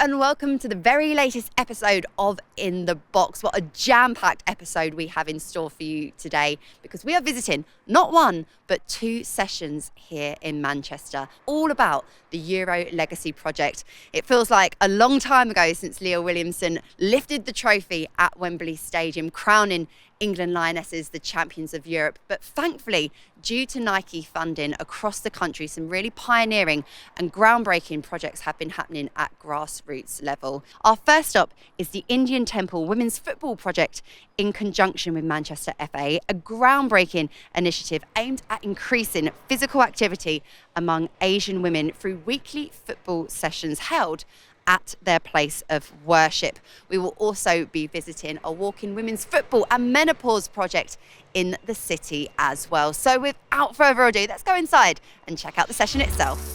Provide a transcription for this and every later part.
and welcome to the very latest episode of In the Box. What a jam-packed episode we have in store for you today, because we are visiting not one but two sessions here in Manchester, all about the Euro Legacy Project. It feels like a long time ago since Leah Williamson lifted the trophy at Wembley Stadium, crowning England Lionesses the champions of Europe. But thankfully, due to Nike funding across the country, some really pioneering and groundbreaking projects have been happening at grassroots level. Our first stop is the Indian Temple Women's Football Project in conjunction with Manchester FA, a groundbreaking initiative aimed at increasing physical activity among Asian women through weekly football sessions held at their place of worship. We will also be visiting a walk-in women's football and menopause project in the city as well. So without further ado, let's go inside and check out the session itself.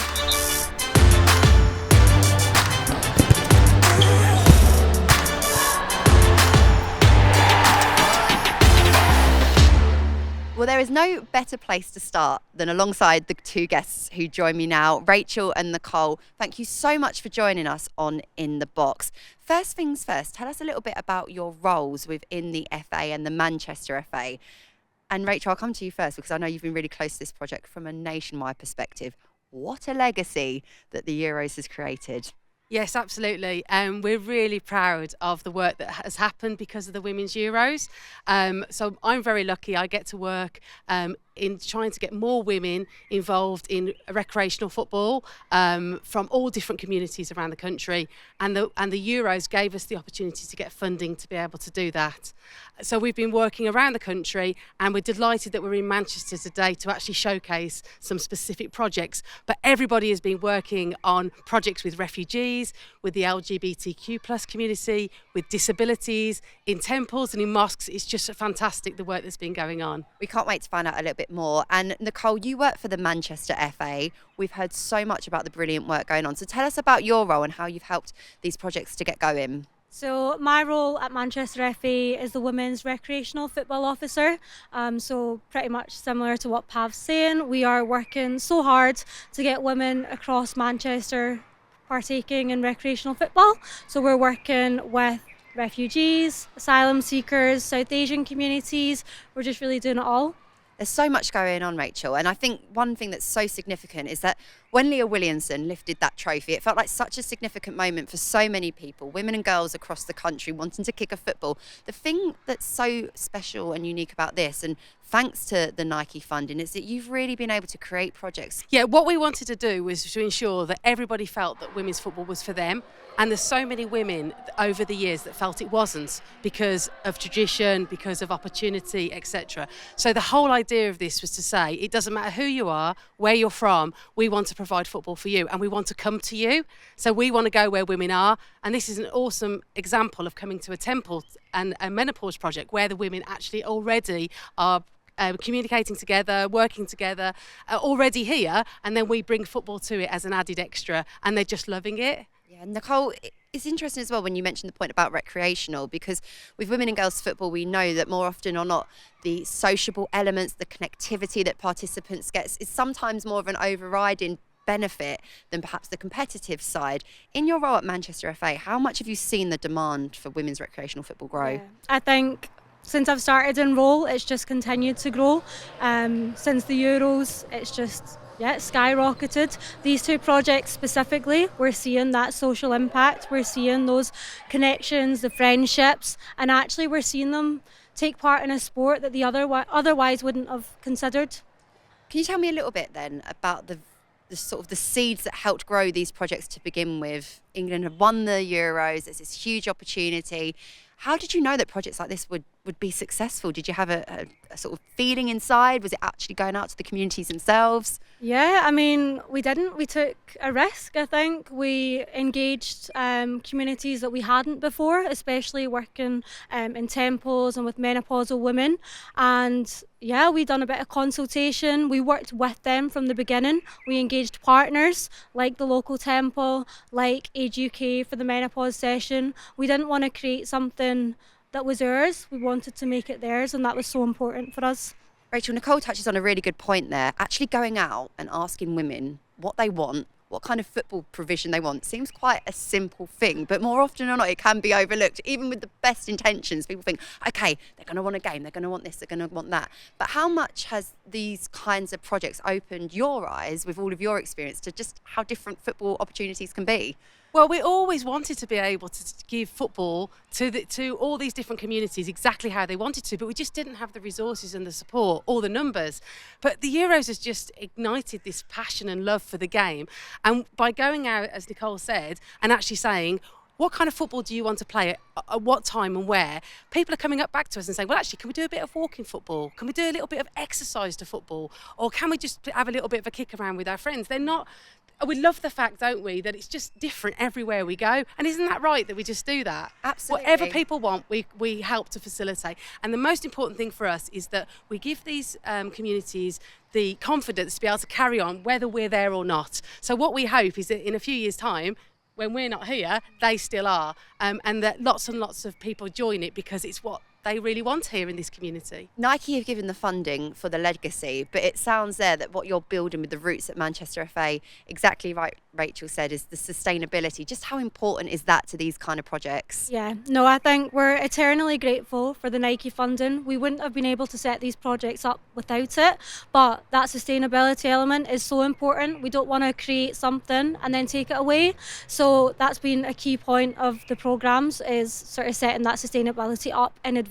Well, there is no better place to start than alongside the two guests who join me now, Rachel and Nicole. Thank you so much for joining us on In the Box. First things first, tell us a little bit about your roles within the FA and the Manchester FA. And Rachel, I'll come to you first because I know you've been really close to this project from a nationwide perspective. What a legacy that the Euros has created. Yes, absolutely. We're really proud of the work that has happened because of the Women's Euros. So I'm very lucky I get to work in trying to get more women involved in recreational football from all different communities around the country. And the Euros gave us the opportunity to get funding to be able to do that. So we've been working around the country, and we're delighted that we're in Manchester today to actually showcase some specific projects. But everybody has been working on projects with refugees, with the LGBTQ plus community, with disabilities, in temples and in mosques. It's just fantastic, the work that's been going on. We can't wait to find out a little bit more. And Nicole, you work for the Manchester FA. We've heard so much about the brilliant work going on. So tell us about your role and how you've helped these projects to get going. So my role at Manchester FA is the Women's Recreational Football Officer. So pretty much similar to what Pav's saying. We are working so hard to get women across Manchester partaking in recreational football. So we're working with refugees, asylum seekers, South Asian communities. We're just really doing it all. There's so much going on, Rachel. And I think one thing that's so significant is that when Leah Williamson lifted that trophy, it felt like such a significant moment for so many people, women and girls across the country wanting to kick a football. The thing that's so special and unique about this, and thanks to the Nike funding, is that you've really been able to create projects. Yeah, what we wanted to do was to ensure that everybody felt that women's football was for them. And there's so many women over the years that felt it wasn't because of tradition, because of opportunity, etc. So the whole idea of this was to say, it doesn't matter who you are, where you're from, we want to provide football for you and we want to come to you. So we want to go where women are. And this is an awesome example of coming to a temple and a menopause project where the women actually already are communicating together, working together, already here, and then we bring football to it as an added extra, and they're just loving it. Yeah, Nicole, it's interesting as well when you mentioned the point about recreational, because with women and girls football, we know that more often or not, the sociable elements, the connectivity that participants get is sometimes more of an overriding benefit than perhaps the competitive side. In your role at Manchester FA, how much have you seen the demand for women's recreational football grow? Yeah. I think since I've started in role, it's just continued to grow. Since the Euros, it's just skyrocketed. These two projects specifically, we're seeing that social impact, we're seeing those connections, the friendships, and actually we're seeing them take part in a sport that they otherwise wouldn't have considered. Can you tell me a little bit then about the sort of the seeds that helped grow these projects to begin with? England have won the Euros, there's this huge opportunity. How did you know that projects like this would be successful? Did you have a sort of feeling inside? Was it actually going out to the communities themselves? Yeah, I mean, we didn't. We took a risk, I think. We engaged communities that we hadn't before, especially working in temples and with menopausal women. And yeah, we done a bit of consultation. We worked with them from the beginning. We engaged partners like the local temple, like Age UK for the menopause session. We didn't want to create something that was ours. We wanted to make it theirs, and that was so important for us. Rachel, Nicole touches on a really good point there. Actually going out and asking women what they want, what kind of football provision they want. Seems quite a simple thing, but more often than not, it can be overlooked. Even with the best intentions, people think, okay, they're going to want a game, they're going to want this, they're going to want that. But how much has these kinds of projects opened your eyes with all of your experience to just how different football opportunities can be? Well, we always wanted to be able to give football to all these different communities exactly how they wanted to, but we just didn't have the resources and the support or the numbers. But the Euros has just ignited this passion and love for the game. And by going out, as Nicole said, and actually saying, what kind of football do you want to play at what time and where? People are coming up back to us and saying, well, actually, can we do a bit of walking football? Can we do a little bit of exercise to football? Or can we just have a little bit of a kick around with our friends? We love the fact, don't we, that it's just different everywhere we go. And isn't that right that we just do that? Absolutely. Whatever people want, we help to facilitate. And the most important thing for us is that we give these communities the confidence to be able to carry on whether we're there or not. So what we hope is that in a few years' time, when we're not here, they still are. And that lots and lots of people join it because it's what they really want here in this community. Nike have given the funding for the legacy, but it sounds there that what you're building with the roots at Manchester FA, exactly right, Rachel said, is the sustainability. Just how important is that to these kind of projects? Yeah, no, I think we're eternally grateful for the Nike funding. We wouldn't have been able to set these projects up without it, but that sustainability element is so important. We don't want to create something and then take it away. So that's been a key point of the programmes, is sort of setting that sustainability up in advance.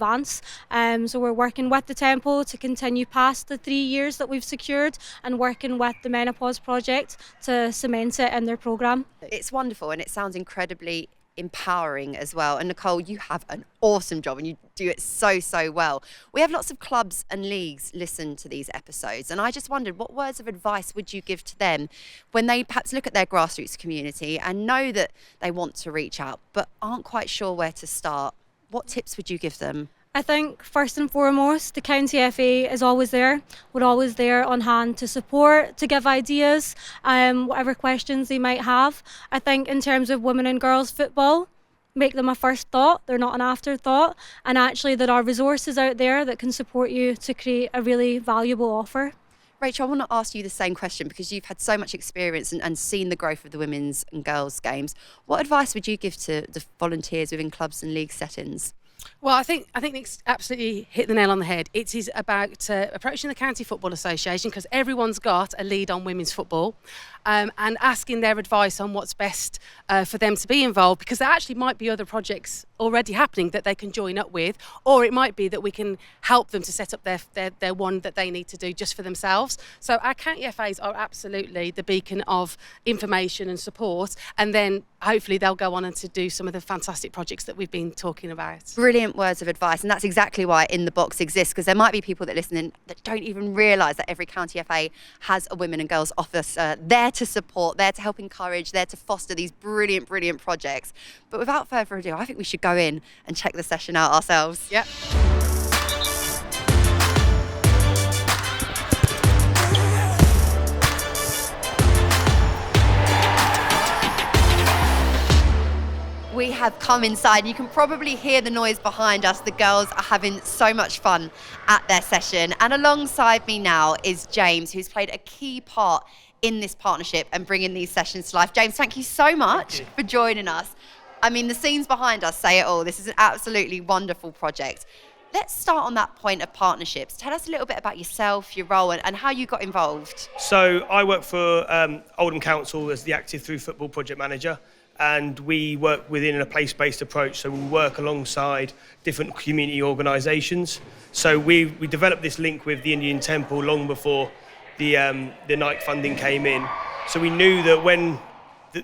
So we're working with the Temple to continue past the 3 years that we've secured and working with the Menopause Project to cement it in their programme. It's wonderful and it sounds incredibly empowering as well. And Nicole, you have an awesome job and you do it so well. We have lots of clubs and leagues listen to these episodes, and I just wondered, what words of advice would you give to them when they perhaps look at their grassroots community and know that they want to reach out but aren't quite sure where to start? What tips would you give them? I think first and foremost, the County FA is always there. We're always there on hand to support, to give ideas, whatever questions they might have. I think in terms of women and girls football, make them a first thought, they're not an afterthought, and actually there are resources out there that can support you to create a really valuable offer. Rachel, I want to ask you the same question because you've had so much experience and seen the growth of the women's and girls' games. What advice would you give to the volunteers within clubs and league settings? Well, I think Nick's absolutely hit the nail on the head. It is about approaching the County Football Association, because everyone's got a lead on women's football, and asking their advice on what's best for them to be involved, because there actually might be other projects already happening that they can join up with, or it might be that we can help them to set up their one that they need to do just for themselves. So our county FAs are absolutely the beacon of information and support, and then hopefully they'll go on and to do some of the fantastic projects that we've been talking about. Brilliant words of advice, and that's exactly why In the Box exists, because there might be people that listen in that don't even realise that every county FA has a women and girls officer there to support, there to help encourage, there to foster these brilliant projects. But without further ado, I think we should go in and check the session out ourselves. Yep. We have come inside. You can probably hear the noise behind us. The girls are having so much fun at their session. And alongside me now is James, who's played a key part in this partnership and bringing these sessions to life. James, thank you so much for joining us. I mean, the scenes behind us say it all. This is an absolutely wonderful project. Let's start on that point of partnerships. Tell us a little bit about yourself, your role, and how you got involved. So I work for Oldham Council as the Active Through Football project manager, and we work within a place-based approach. So we work alongside different community organisations. So we developed this link with the Indian Temple long before the Nike funding came in. So we knew that when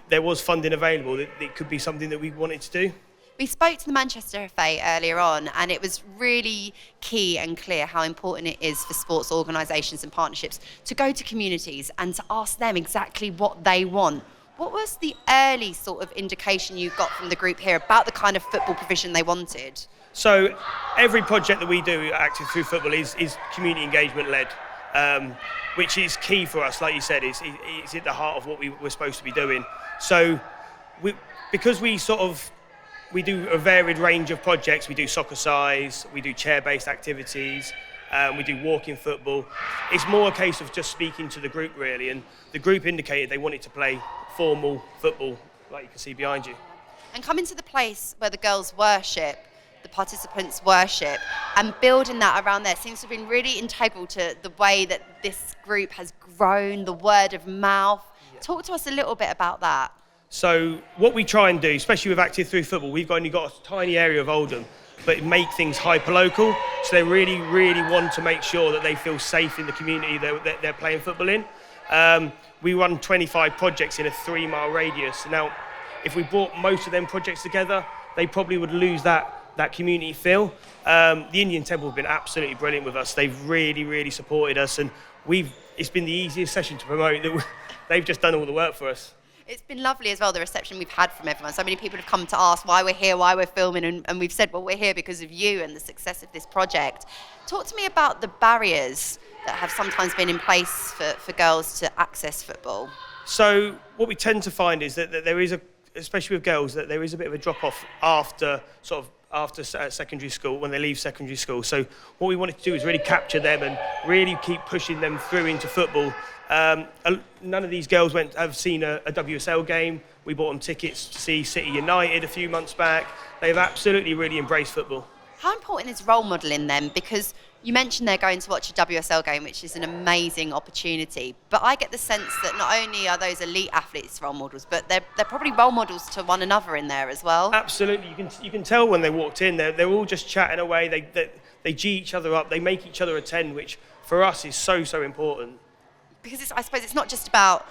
there was funding available, that it could be something that we wanted to do. We spoke to the Manchester FA earlier on, and it was really key and clear how important it is for sports organisations and partnerships to go to communities and to ask them exactly what they want. What was the early sort of indication you got from the group here about the kind of football provision they wanted? So every project that we do Active Through Football is community engagement led, which is key for us. Like you said, it's at the heart of what we're supposed to be doing. So because we do a varied range of projects. We do soccer size, we do chair-based activities, we do walking football. It's more a case of just speaking to the group really, and the group indicated they wanted to play formal football, like you can see behind you. And coming to the place where the girls worship, the participants worship, and building that around there seems to have been really integral to the way that this group has grown, the word of mouth. Yeah. Talk to us a little bit about that. So what we try and do, especially with Active Through Football, we've only got a tiny area of Oldham, but make things hyper-local. So they really, really want to make sure that they feel safe in the community that they're playing football in. We run 25 projects in a 3-mile radius. Now, if we brought most of them projects together, they probably would lose that community feel. The Indian Temple have been absolutely brilliant with us. They've really, really supported us, and it's been the easiest session to promote. They've just done all the work for us. It's been lovely as well, the reception we've had from everyone. So many people have come to ask why we're here, why we're filming, and we've said, well, we're here because of you and the success of this project. Talk to me about the barriers that have sometimes been in place for girls to access football. So what we tend to find is that there is especially with girls, that there is a bit of a drop-off after secondary school, when they leave secondary school. So what we wanted to do is really capture them and really keep pushing them through into football. None of these girls have seen a WSL game. We bought them tickets to see City United a few months back. They've absolutely really embraced football. How important is role modelling them? Because you mentioned they're going to watch a WSL game, which is an amazing opportunity. But I get the sense that not only are those elite athletes role models, but they're probably role models to one another in there as well. Absolutely. You can tell when they walked in, they're all just chatting away. They G each other up. They make each other attend, which for us is so important. Because I suppose it's not just about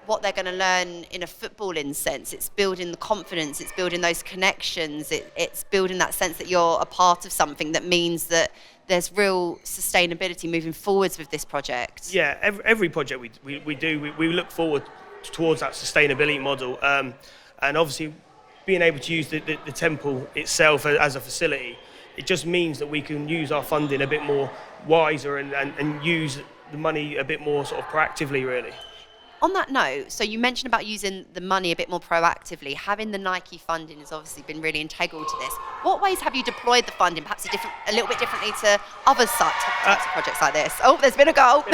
what they're going to learn in a footballing sense. It's building the confidence, it's building those connections, it's building that sense that you're a part of something that means that there's real sustainability moving forwards with this project. Yeah, every project we do, we look forward towards that sustainability model. And obviously being able to use the temple itself as a facility, it just means that we can use our funding a bit more wiser and use the money a bit more sort of proactively, really. On that note, so you mentioned about using the money a bit more proactively. Having the Nike funding has obviously been really integral to this. What ways have you deployed the funding, perhaps a little bit differently to other types of projects like this? Oh, there's been a goal.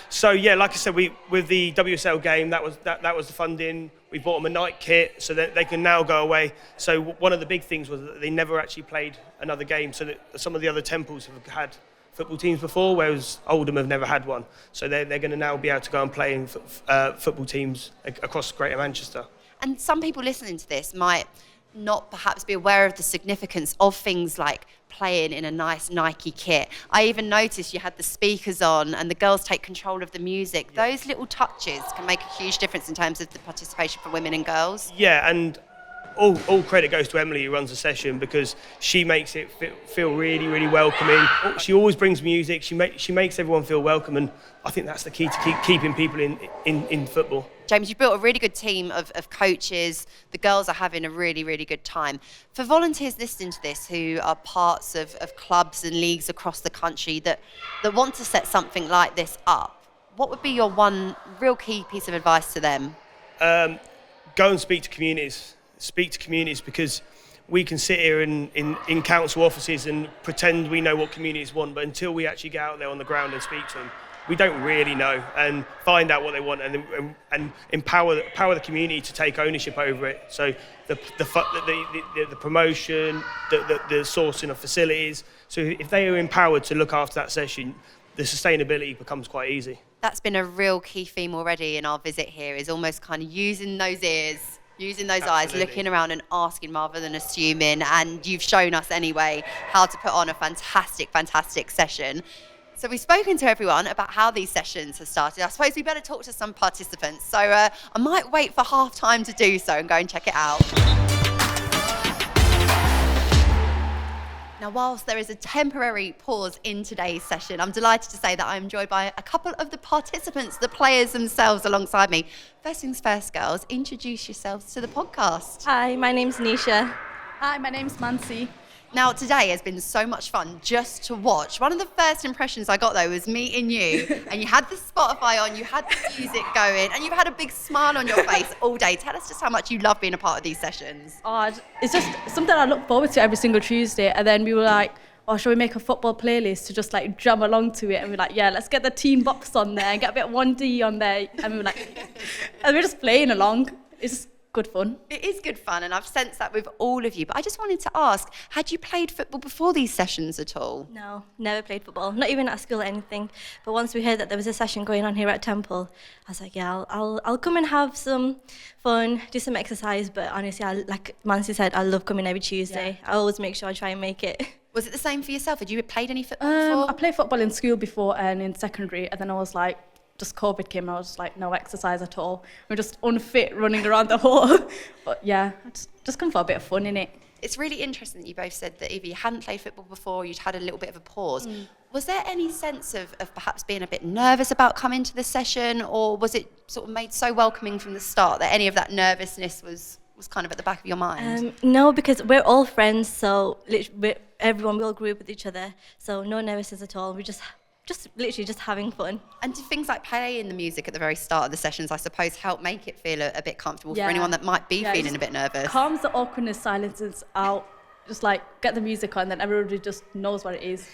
So yeah, like I said, with the WSL game, that was the funding. We bought them a night kit so that they can now go away. So one of the big things was that they never actually played another game. So that some of the other temples have had football teams before, whereas Oldham have never had one. So they're going to now be able to go and play in football teams across Greater Manchester. And some people listening to this might not perhaps be aware of the significance of things like playing in a nice Nike kit. I even noticed you had the speakers on and the girls take control of the music. Yeah. Those little touches can make a huge difference in terms of the participation for women and girls. Yeah, and all credit goes to Emily, who runs the session, because she makes it feel really, really welcoming. She always brings music. She makes everyone feel welcome, and I think that's the key to keeping people in football. James, you've built a really good team of coaches. The girls are having a really, really good time. For volunteers listening to this who are parts of clubs and leagues across the country that want to set something like this up, what would be your one real key piece of advice to them? Go and speak to communities. Speak to communities, because we can sit here in council offices and pretend we know what communities want, but until we actually get out there on the ground and speak to them, we don't really know, and find out what they want and empower the community to take ownership over it. So the promotion, the sourcing of facilities. So if they are empowered to look after that session, the sustainability becomes quite easy. That's been a real key theme already in our visit here, is almost kind of using those ears, using those eyes, looking around and asking rather than assuming. And you've shown us anyway how to put on a fantastic, fantastic session. So we've spoken to everyone about how these sessions have started. I suppose we better talk to some participants. So I might wait for half time to do so and go and check it out. Now, whilst there is a temporary pause in today's session, I'm delighted to say that I'm joined by a couple of the participants, the players themselves alongside me. First things first, girls, introduce yourselves to the podcast. Hi, my name's Nisha. Hi, my name's Mansi. Now, today has been so much fun just to watch. One of the first impressions I got, though, was meeting you, and you had the Spotify on, you had the music going, and you've had a big smile on your face all day. Tell us just how much you love being a part of these sessions. It's just something I look forward to every single Tuesday, and then we were like, or should we make a football playlist to just like jam along to it? And we're like, yeah, let's get the team box on there and get a bit of 1D on there. And we were like, and we're just playing along. It's just good fun. It is good fun, and I've sensed that with all of you. But I just wanted to ask, had you played football before these sessions at all? No, never played football, not even at school or anything. But once we heard that there was a session going on here at Temple, I was like, yeah, I'll come and have some fun, do some exercise. But honestly, like Mansi said, I love coming every Tuesday. I always make sure I try and make it. Was it the same for yourself? Had you played any football before? I played football in school before and in secondary, and then I was like, just COVID came, I was just like, no exercise at all. We're just unfit running around the hall. But yeah, just come for a bit of fun in it. It's really interesting that you both said that either you hadn't played football before, you'd had a little bit of a pause. Was there any sense of perhaps being a bit nervous about coming to the session, or was it sort of made so welcoming from the start that any of that nervousness was kind of at the back of your mind? No, because we're all friends, so everyone, we all grew up with each other, so no nervousness at all. We just literally just having fun. And do things like playing the music at the very start of the sessions, I suppose, help make it feel a bit comfortable for anyone that might be feeling a bit nervous? Calms the awkwardness, silences out. Just like get the music on, then everybody just knows what it is.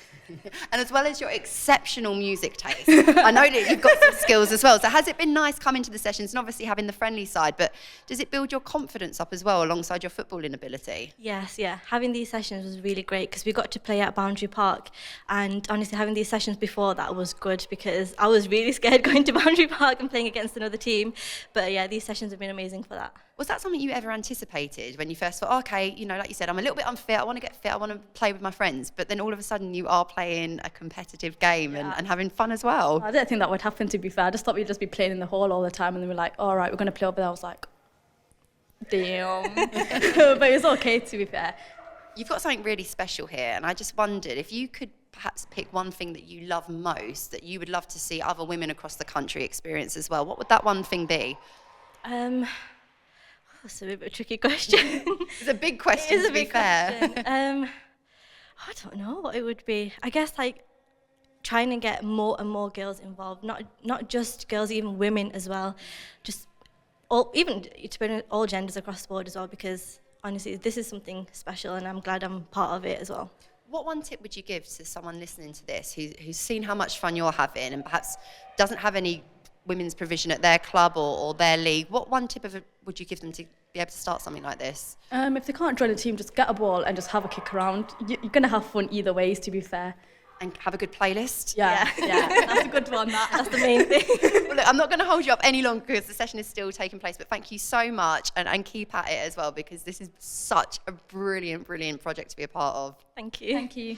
And as well as your exceptional music taste, I know that you've got some skills as well. So has it been nice coming to the sessions and obviously having the friendly side, but does it build your confidence up as well alongside your footballing ability? Yes, yeah. Having these sessions was really great because we got to play at Boundary Park, and honestly having these sessions before that was good because I was really scared going to Boundary Park and playing against another team. But yeah, these sessions have been amazing for that. Was that something you ever anticipated when you first thought, okay, you know, like you said, I'm a little bit unfit, I want to get fit, I want to play with my friends, but then all of a sudden you are playing a competitive game and having fun as well? I didn't think that would happen, to be fair. I just thought we'd just be playing in the hall all the time, and then we're like, all right, we're going to play over there. I was like, damn. But it was okay, to be fair. You've got something really special here, and I just wondered if you could perhaps pick one thing that you love most, that you would love to see other women across the country experience as well. What would that one thing be? That's a bit of a tricky question. It's a big question, It is to be fair. I don't know what it would be. I guess like trying to get more and more girls involved, not just girls, even women as well. Just even to put all genders across the board as well, because honestly, this is something special, and I'm glad I'm part of it as well. What one tip would you give to someone listening to this who's seen how much fun you're having and perhaps doesn't have any women's provision at their club or their league? What one tip would you give them to be able to start something like this? If they can't join a team, just get a ball and just have a kick around. You're going to have fun either ways, to be fair. And have a good playlist? Yeah, that's a good one. That's the main thing. Well, look, I'm not going to hold you up any longer because the session is still taking place, but thank you so much and keep at it as well, because this is such a brilliant, brilliant project to be a part of. Thank you. Thank you.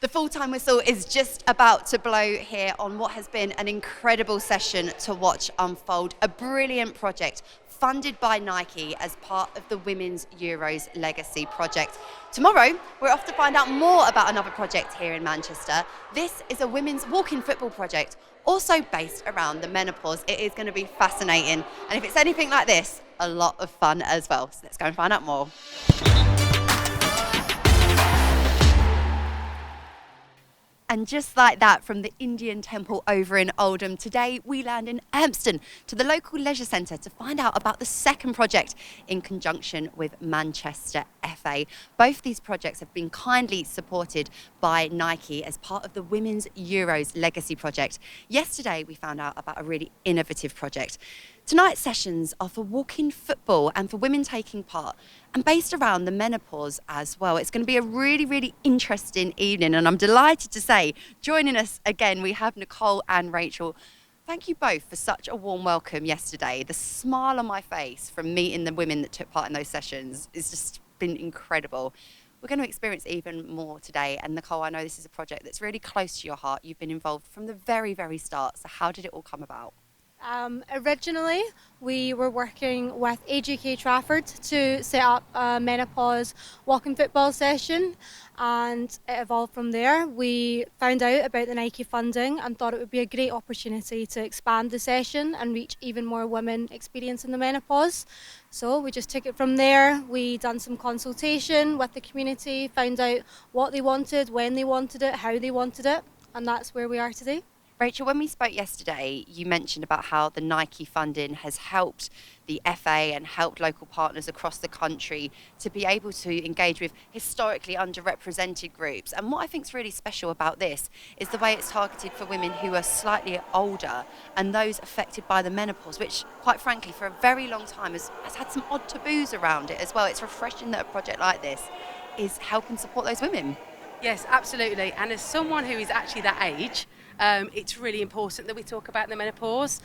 The full-time whistle is just about to blow here on what has been an incredible session to watch unfold. A brilliant project funded by Nike as part of the Women's Euros Legacy Project. Tomorrow, we're off to find out more about another project here in Manchester. This is a women's walking football project, also based around the menopause. It is going to be fascinating. And if it's anything like this, a lot of fun as well. So let's go and find out more. And just like that, from the Indian temple over in Oldham, today we land in Urmston to the local leisure centre to find out about the second project in conjunction with Manchester FA. Both these projects have been kindly supported by Nike as part of the Women's Euros Legacy Project. Yesterday we found out about a really innovative project. Tonight's sessions are for walking football and for women taking part, and based around the menopause as well. It's going to be a really, really interesting evening, and I'm delighted to say, joining us again, we have Nicole and Rachel. Thank you both for such a warm welcome yesterday. The smile on my face from meeting the women that took part in those sessions has just been incredible. We're going to experience even more today, and Nicole, I know this is a project that's really close to your heart. You've been involved from the very, very start, so how did it all come about? Originally, we were working with AGK Trafford to set up a menopause walking football session, and it evolved from there. We found out about the Nike funding and thought it would be a great opportunity to expand the session and reach even more women experiencing the menopause. So we just took it from there. We done some consultation with the community, found out what they wanted, when they wanted it, how they wanted it, and that's where we are today. Rachel, when we spoke yesterday, you mentioned about how the Nike funding has helped the FA and helped local partners across the country to be able to engage with historically underrepresented groups. And what I think is really special about this is the way it's targeted for women who are slightly older and those affected by the menopause, which, quite frankly, for a very long time has had some odd taboos around it as well. It's refreshing that a project like this is helping support those women. Yes, absolutely. And as someone who is actually that age, it's really important that we talk about the menopause.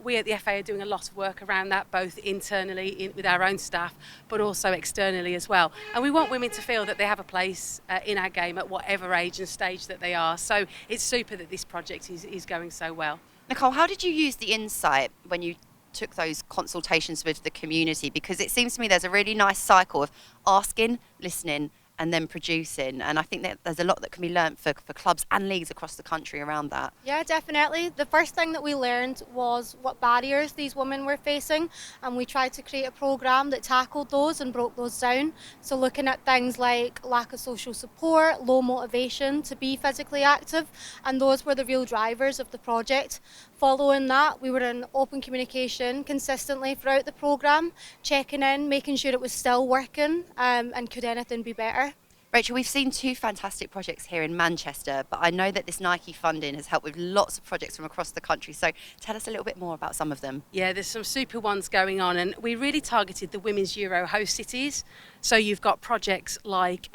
We at the FA are doing a lot of work around that, both internally with our own staff, but also externally as well. And we want women to feel that they have a place in our game at whatever age and stage that they are. So it's super that this project is going so well. Nicole, how did you use the insight when you took those consultations with the community? Because it seems to me there's a really nice cycle of asking, listening, and then producing, and I think that there's a lot that can be learnt for clubs and leagues across the country around that. Yeah, definitely. The first thing that we learned was what barriers these women were facing, and we tried to create a programme that tackled those and broke those down. So looking at things like lack of social support, low motivation to be physically active, and those were the real drivers of the project. Following that, we were in open communication consistently throughout the programme, checking in, making sure it was still working, and could anything be better. Rachel, we've seen 2 fantastic projects here in Manchester, but I know that this Nike funding has helped with lots of projects from across the country. So tell us a little bit more about some of them. Yeah, there's some super ones going on, and we really targeted the Women's Euro host cities. So you've got projects like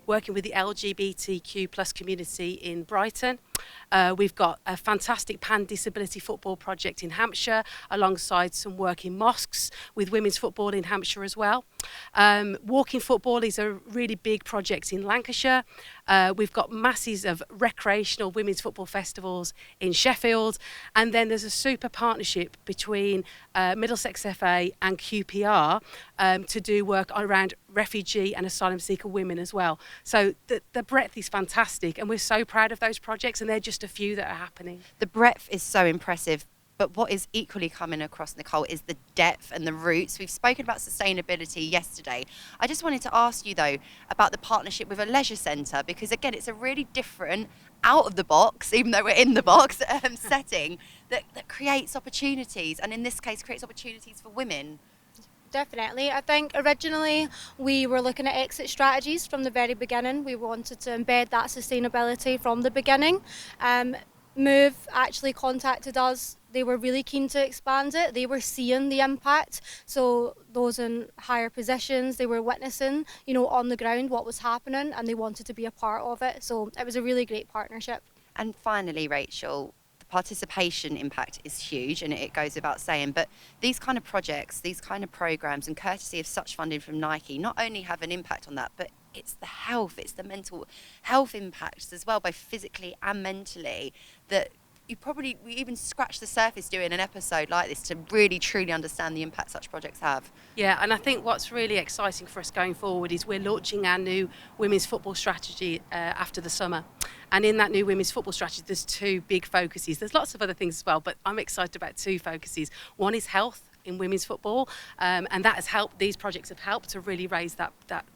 working with the LGBTQ plus community in Brighton. We've got a fantastic pan-disability football project in Hampshire, alongside some work in mosques with women's football in Hampshire as well. Walking football is a really big project in Lancashire. We've got masses of recreational women's football festivals in Sheffield. And then there's a super partnership between Middlesex FA and QPR to do work around refugee and asylum seeker women as well. So the breadth is fantastic, and we're so proud of those projects, and they're just a few that are happening. The breadth is so impressive. But what is equally coming across, Nicole, is the depth and the roots. We've spoken about sustainability yesterday. I just wanted to ask you, though, about the partnership with a leisure centre, because, again, it's a really different, out of the box, even though we're in the box, setting that creates opportunities, and in this case, creates opportunities for women. Definitely. I think originally we were looking at exit strategies from the very beginning. We wanted to embed that sustainability from the beginning. Move actually contacted us. They were really keen to expand it. They were seeing the impact. So those in higher positions, they were witnessing, on the ground what was happening, and they wanted to be a part of it. So it was a really great partnership. And finally, Rachel, the participation impact is huge, and it goes without saying, but these kind of projects, these kind of programs, and courtesy of such funding from Nike, not only have an impact on that, but it's the health, it's the mental health impacts as well, both physically and mentally, that we even scratch the surface doing an episode like this to really truly understand the impact such projects have. Yeah, and I think what's really exciting for us going forward is we're launching our new women's football strategy after the summer. And in that new women's football strategy, there's 2 big focuses. There's lots of other things as well, but I'm excited about 2 focuses. One is health in women's football, and that has helped. These projects have helped to really raise that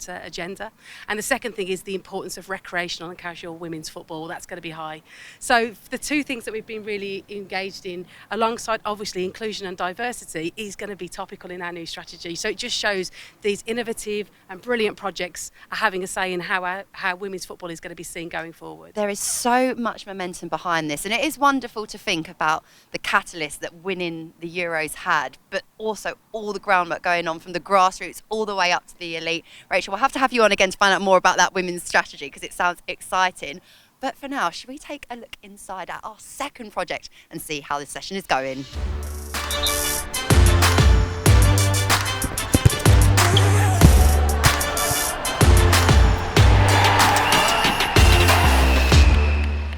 agenda. And the second thing is the importance of recreational and casual women's football. That's going to be high. So the 2 things that we've been really engaged in, alongside obviously inclusion and diversity, is going to be topical in our new strategy. So it just shows these innovative and brilliant projects are having a say in how women's football is going to be seen going forward. There is so much momentum behind this, and it is wonderful to think about the catalyst that winning the Euros had, but also all the groundwork going on from the grassroots all the way up to the elite. Rachel, we'll have to have you on again to find out more about that women's strategy, because it sounds exciting. But for now, should we take a look inside at our second project and see how this session is going?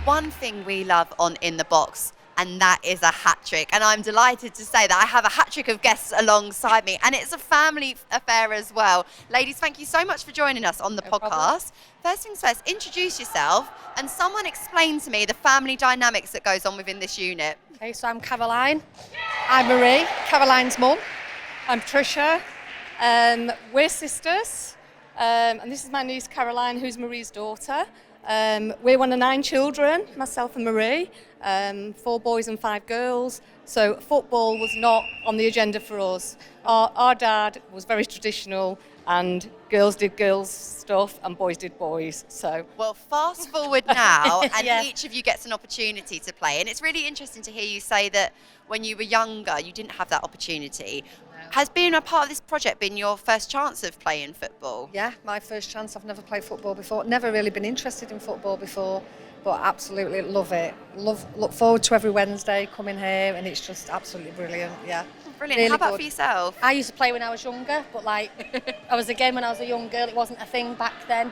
One thing we love on In the Box, and that is a hat trick. And I'm delighted to say that I have a hat trick of guests alongside me, and it's a family affair as well. Ladies, thank you so much for joining us on the podcast. Problem. First things first, introduce yourself, and someone explain to me the family dynamics that goes on within this unit. Okay, so I'm Caroline. I'm Marie, Caroline's mum. I'm Tricia. We're sisters, and this is my niece Caroline, who's Marie's daughter. We're one of 9 children, myself and Marie, 4 boys and 5 girls. So football was not on the agenda for us. Our dad was very traditional, and girls did girls stuff and boys did boys. So Well, fast forward now, and each of you gets an opportunity to play. And it's really interesting to hear you say that when you were younger, you didn't have that opportunity. Has being a part of this project been your first chance of playing football? yeah, my first chance. I've never played football before. Never really been interested in football before, but absolutely love it. Look forward to every Wednesday coming here, and it's just absolutely brilliant. Yeah. Brilliant. Really How about good. for yourself? I used to play when I was younger, but like I was again when I was a young girl. It wasn't a thing back then.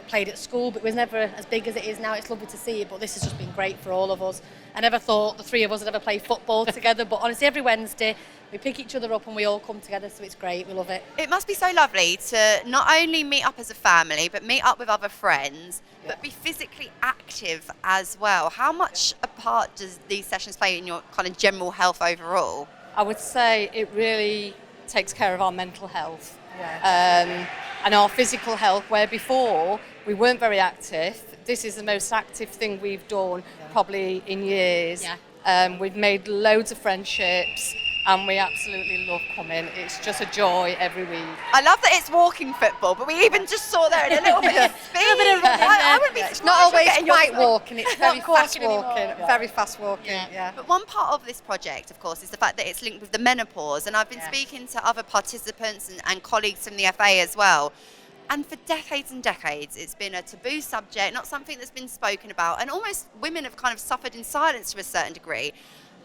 Played at school, but it was never as big as it is now. It's lovely to see it, but this has just been great for all of us. I never thought the 3 of us would ever play football together, but honestly, every Wednesday we pick each other up and we all come together, so it's great. We love it. It must be so lovely to not only meet up as a family, but meet up with other friends, but be physically active as well. How much a part does these sessions play in your kind of general health overall? I would say it really takes care of our mental health and our physical health, where before we weren't very active. This is the most active thing we've done probably in years. We've made loads of friendships and we absolutely love coming. It's just a joy every week. I love that it's walking football, but we even just saw there in a little bit of speed. I would be It's not always quite walking, it's very fast walking walking. anymore. Very fast walking, yeah. But one part of this project, of course, is the fact that it's linked with the menopause. And I've been speaking to other participants and colleagues from the FA as well. And for decades and decades, it's been a taboo subject, not something that's been spoken about. And almost women have kind of suffered in silence to a certain degree.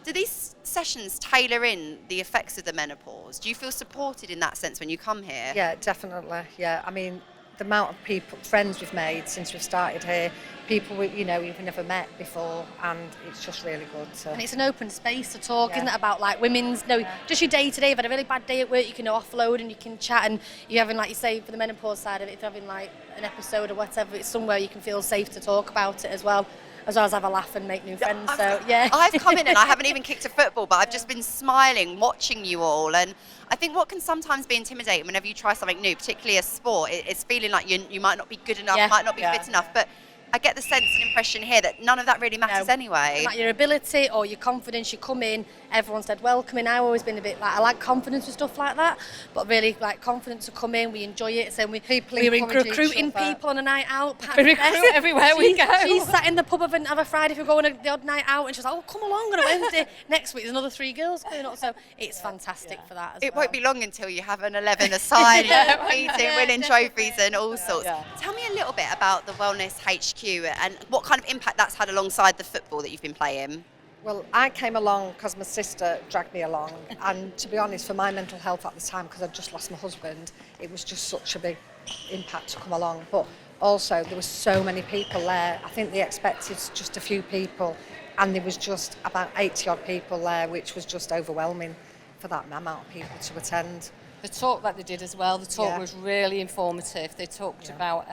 Do these sessions tailor in the effects of the menopause? Do you feel supported in that sense when you come here? Yeah, definitely. Yeah, I mean, the amount of people, friends we've made since we've started here, people we've never met before, and it's just really good. And it's an open space to talk, isn't it, about like women's, just your day to day. You've had a really bad day at work, you can offload and you can chat, and you're having, like you say, for the menopause side of it, if you're having like an episode or whatever, it's somewhere you can feel safe to talk about it as well as have a laugh and make new friends. I've come in and I haven't even kicked a football, but I've just been smiling, watching you all. And I think what can sometimes be intimidating whenever you try something new, particularly a sport, it's feeling like you might not be good enough, might not be fit enough. But I get the sense and impression here that none of that really matters anyway. Like your ability or your confidence, you come in, everyone's dead welcoming. I've always been a bit like, I like confidence and stuff like that, but really like confidence to come in, we enjoy it. So we're recruiting people on a night out. We recruit everywhere we go. She sat in the pub of a Friday if we're going the odd night out, and she's like, oh, come along on a Wednesday. Next week there's another 3 girls coming up, so it's fantastic for that as well. It won't be long until you have an 11 aside, competing, winning trophies and all sorts. Tell me a little bit about the Wellness HQ and what kind of impact that's had alongside the football that you've been playing. Well, I came along because my sister dragged me along, and to be honest, for my mental health at the time, because I'd just lost my husband, it was just such a big impact to come along. But also, there were so many people there. I think they expected just a few people, and there was just about 80 odd people there, which was just overwhelming for that amount of people to attend. The talk that they did as well, the talk was really informative. They talked about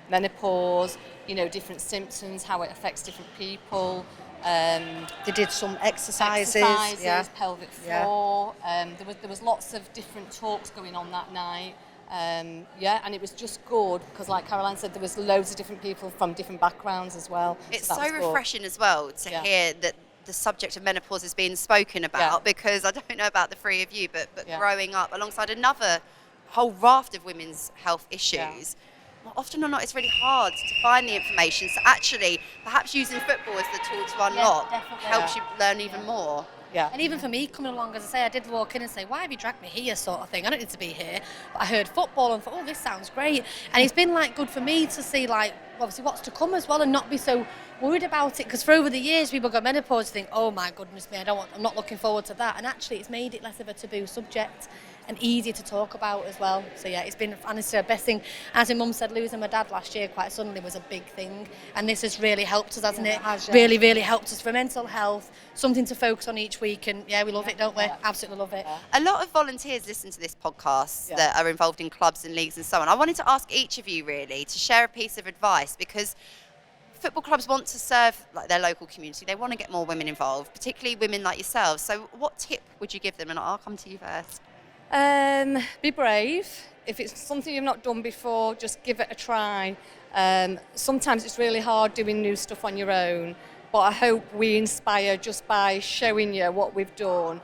menopause, different symptoms, how it affects different people. They did some exercises, pelvic floor. There was lots of different talks going on that night. And it was just good because, like Caroline said, there was loads of different people from different backgrounds as well. It's so refreshing as well to hear that the subject of menopause is being spoken about, because I don't know about the 3 of you, but growing up alongside another whole raft of women's health issues, well, often or not it's really hard to find the information. So actually, perhaps using football as the tool to unlock helps you learn even more. Yeah. And even for me coming along, as I say, I did walk in and say, why have you dragged me here, sort of thing. I don't need to be here. But I heard football and thought, oh, this sounds great. And it's been like good for me to see like obviously what's to come as well, and not be so worried about it, because for over the years people got menopause think, oh my goodness me, I'm not looking forward to that. And actually it's made it less of a taboo subject and easier to talk about as well. So yeah, it's been honestly the best thing. As my mum said, losing my dad last year quite suddenly was a big thing, and this has really helped us, hasn't it? Really, really helped us for mental health, something to focus on each week, and we love it, don't we? Absolutely love it. A lot of volunteers listen to this podcast that are involved in clubs and leagues and so on. I wanted to ask each of you really to share a piece of advice, because football clubs want to serve like their local community. They want to get more women involved, particularly women like yourselves. So what tip would you give them? And I'll come to you first. Be brave. If it's something you've not done before, just give it a try. Sometimes it's really hard doing new stuff on your own, but I hope we inspire just by showing you what we've done.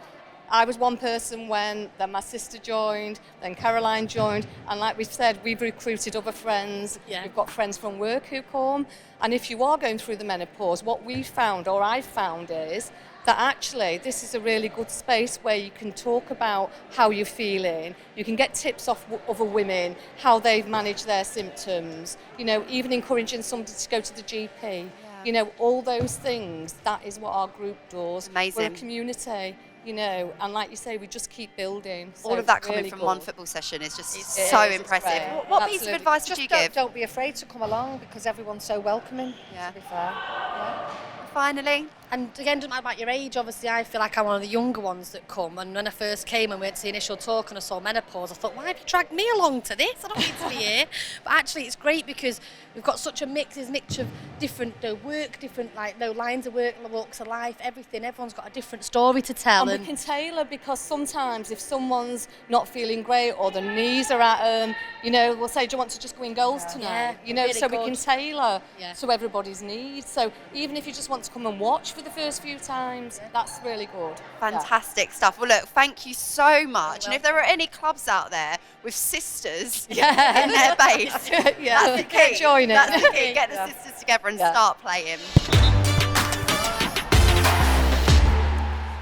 I was one person when, then my sister joined, then Caroline joined, and like we've said, we've recruited other friends. Yeah. We've got friends from work who come, and if you are going through the menopause, what we've found, or I've found, is that actually this is a really good space where you can talk about how you're feeling. You can get tips off other women, how they've managed their symptoms, you know, even encouraging somebody to go to the GP. Yeah. You know, all those things, that is what our group does. Amazing. We're a community, you know, and like you say, we just keep building. All So of that it's coming really from good. one football session is just It so is, it's impressive. great. What piece of Absolutely. advice would Just you don't, give? don't be afraid to come along because everyone's so welcoming, Yeah. to be fair. Yeah. Finally, And again, doesn't matter about your age, obviously I feel like I'm one of the younger ones that come, and when I first came and went to the initial talk and I saw menopause, I thought, why have you dragged me along to this? I don't need to be here. But actually it's great because we've got such a mixture of different work, different lines of work, walks of life, everything. Everyone's got a different story to tell. And we can tailor, because sometimes if someone's not feeling great or the knees are at you know, we'll say, do you want to just go in goals tonight? Yeah, you know, really so we good. can tailor Yeah. to everybody's needs. So even if you just want to come and watch for the first few times, that's really good. fantastic stuff. Well, look, thank you so much. And if there are any clubs out there with sisters in their base, Yeah, that's the key. join it. That's the key. Get the sisters together and start playing.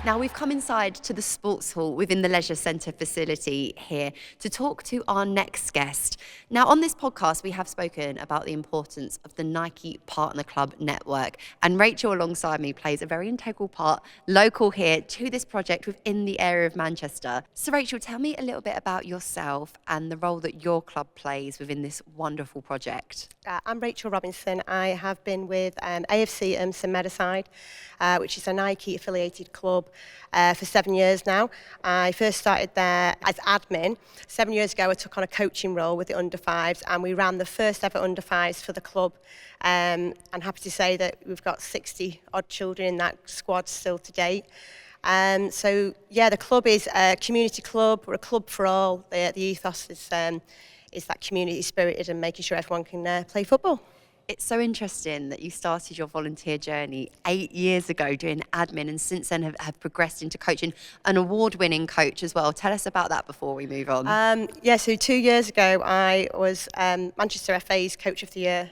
Now we've come inside to the sports hall within the Leisure Centre facility here to talk to our next guest. Now on this podcast we have spoken about the importance of the Nike Partner Club network, and Rachel alongside me plays a very integral part local here to this project within the area of Manchester. So Rachel, tell me a little bit about yourself and the role that your club plays within this wonderful project. I'm Rachel Robinson. I have been with AFC Urmston Meadowside, which is a Nike affiliated club, for 7 years now. I first started there as admin. 7 years ago I took on a coaching role with the under fives, and we ran the first ever under fives for the club. I'm happy to say that we've got 60 odd children in that squad still to date. So yeah, the club is a community club. We're a club for all. The ethos is that community spirited and making sure everyone can play football. It's so interesting that you started your volunteer journey 8 years ago doing admin, and since then have progressed into coaching, an award-winning coach as well. Tell us about that before we move on. So 2 years ago I was Manchester FA's Coach of the Year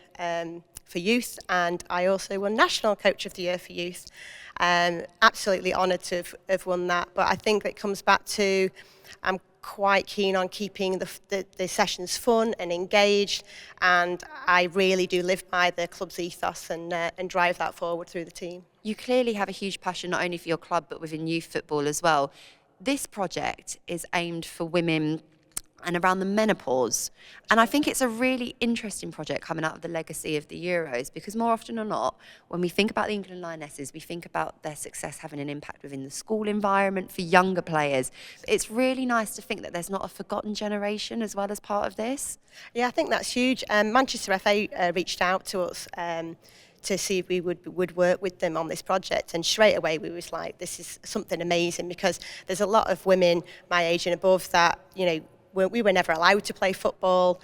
for youth, and I also won National Coach of the Year for youth. Absolutely honoured to have won that, but I think it comes back to I'm quite keen on keeping the sessions fun and engaged, and I really do live by the club's ethos and drive that forward through the team. You clearly have a huge passion not only for your club but within youth football as well. This project is aimed for women and around the menopause, and I think it's a really interesting project coming out of the legacy of the Euros, because more often than not, when we think about the England Lionesses, we think about their success having an impact within the school environment for younger players. It's really nice to think that there's not a forgotten generation as well as part of this. Yeah, I think that's huge. Manchester FA reached out to us to see if we would work with them on this project, and straight away we was like, this is something amazing, because there's a lot of women my age and above that, you know, we were never allowed to play football,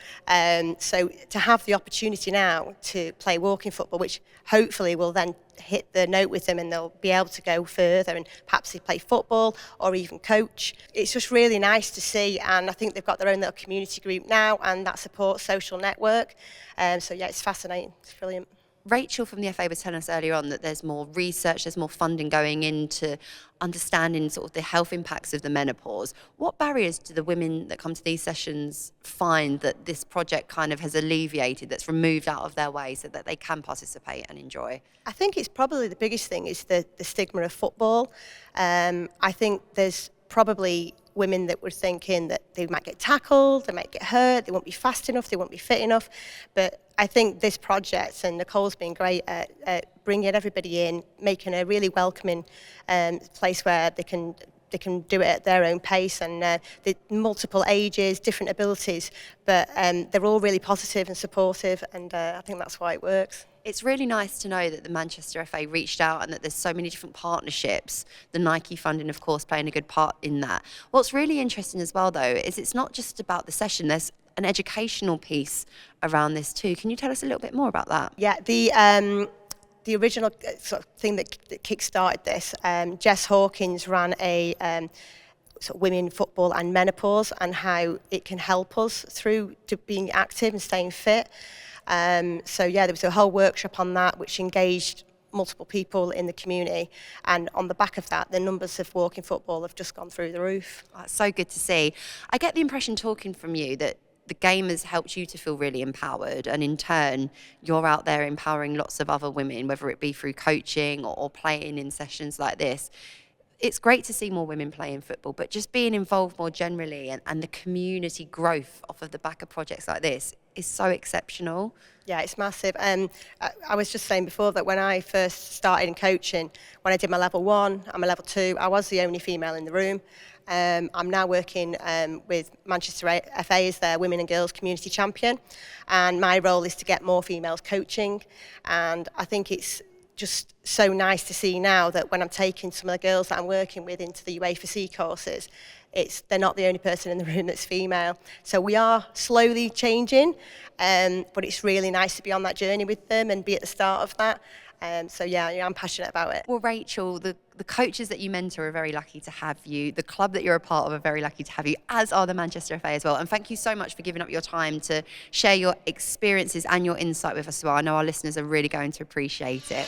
so to have the opportunity now to play walking football, which hopefully will then hit the note with them and they'll be able to go further and perhaps they play football or even coach. It's just really nice to see, and I think they've got their own little community group now and that support social network. So yeah, it's fascinating, it's brilliant. Rachel from the FA was telling us earlier on that there's more research, there's more funding going into understanding sort of the health impacts of the menopause. What barriers do the women that come to these sessions find that this project kind of has alleviated, that's removed out of their way so that they can participate and enjoy? I think it's probably the biggest thing is the stigma of football. I think there's probably women that were thinking that they might get tackled, they might get hurt, they won't be fast enough, they won't be fit enough. But I think this project, and Nicole's been great at bringing everybody in, making a really welcoming place where they can can do it at their own pace, and the multiple ages, different abilities, but they're all really positive and supportive, and I think that's why it works. It's really nice to know that the Manchester FA reached out and that there's so many different partnerships. The Nike funding, of course, playing a good part in that. What's really interesting as well, though, is it's not just about the session. There's an educational piece around this too. Can you tell us a little bit more about that? Yeah, the original sort of thing that kick-started this, Jess Hawkins ran a sort of women football and menopause, and how it can help us through to being active and staying fit. So yeah, there was a whole workshop on that which engaged multiple people in the community, and on the back of that, the numbers of walking football have just gone through the roof. Oh, it's so good to see. I get the impression talking from you that the game has helped you to feel really empowered, and in turn you're out there empowering lots of other women, whether it be through coaching or playing in sessions like this. It's great to see more women playing football, but just being involved more generally, and the community growth off of the back of projects like this is so exceptional. Yeah, it's massive. I was just saying before that when I first started in coaching, when I did my level 1 and my level 2, I was the only female in the room. I'm now working with Manchester FA as their Women and Girls Community Champion, and my role is to get more females coaching, and I think it's just so nice to see now that when I'm taking some of the girls that I'm working with into the UEFA C courses, they're not the only person in the room that's female. So we are slowly changing, but it's really nice to be on that journey with them and be at the start of that. So yeah, I'm passionate about it. Well, Rachel, the coaches that you mentor are very lucky to have you. The club that you're a part of are very lucky to have you, as are the Manchester FA as well. And thank you so much for giving up your time to share your experiences and your insight with us as well. I know our listeners are really going to appreciate it.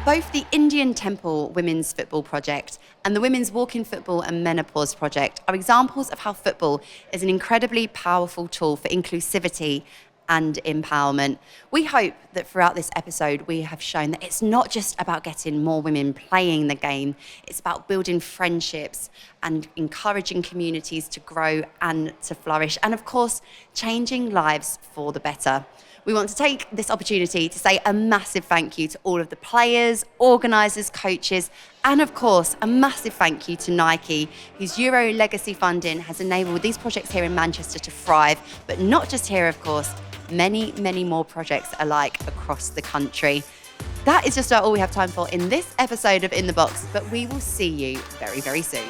Both the Indian Temple Women's Football Project and the Women's Walking Football and Menopause Project are examples of how football is an incredibly powerful tool for inclusivity and empowerment. We hope that throughout this episode we have shown that it's not just about getting more women playing the game, it's about building friendships and encouraging communities to grow and to flourish, and of course changing lives for the better. We want to take this opportunity to say a massive thank you to all of the players, organisers, coaches, and of course a massive thank you to Nike, whose Euro legacy funding has enabled these projects here in Manchester to thrive, but not just here, of course, many, many more projects alike across the country. That is just all we have time for in this episode of In the Box, but we will see you very, very soon.